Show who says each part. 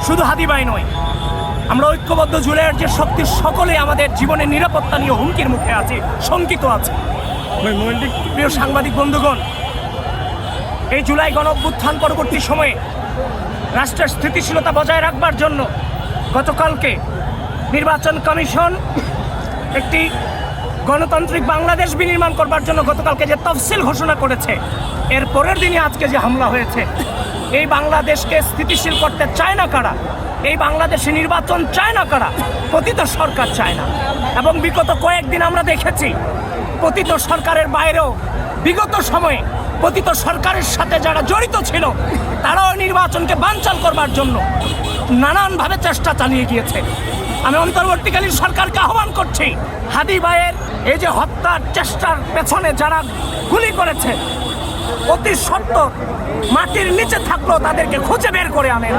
Speaker 1: শুধু হাদি ভাই নয়, আমরা ঐক্যবদ্ধ জুলাইয়ের যে শক্তি সকলে আমাদের জীবনের নিরাপত্তা নিয়ে হুমকির মুখে আছে, শঙ্কিত আছে। প্রিয় সাংবাদিক বন্ধুগণ, এই জুলাই গণঅভ্যুত্থান পরবর্তী সময়ে রাষ্ট্রের স্থিতিশীলতা বজায় রাখবার জন্য গতকালকে নির্বাচন কমিশন একটি গণতান্ত্রিক বাংলাদেশ বিনির্মাণ করবার জন্য গতকালকে যে তফসিল ঘোষণা করেছে, এর পরের দিনই আজকে যে হামলা হয়েছে, এই বাংলাদেশকে স্থিতিশীল করতে চায় না কারা, এই বাংলাদেশে নির্বাচন চায় না কারা, পতিত সরকার চায় না। এবং বিগত কয়েকদিন আমরা দেখেছি পতিত সরকারের বাইরেও বিগত সময়ে পতিত সরকারের সাথে যারা জড়িত ছিল তারাও নির্বাচনকে বানচাল করবার জন্য নানানভাবে চেষ্টা চালিয়ে গিয়েছে। আমি অন্তর্বর্তীকালীন সরকারকে আহ্বান করছি, হাদি ভাইয়ের এই যে হত্যার চেষ্টার পেছনে যারা গুলি করেছে, অতি সত্বর মাটির নিচে থাকলেও তাদেরকে খুঁজে বের করে আনে।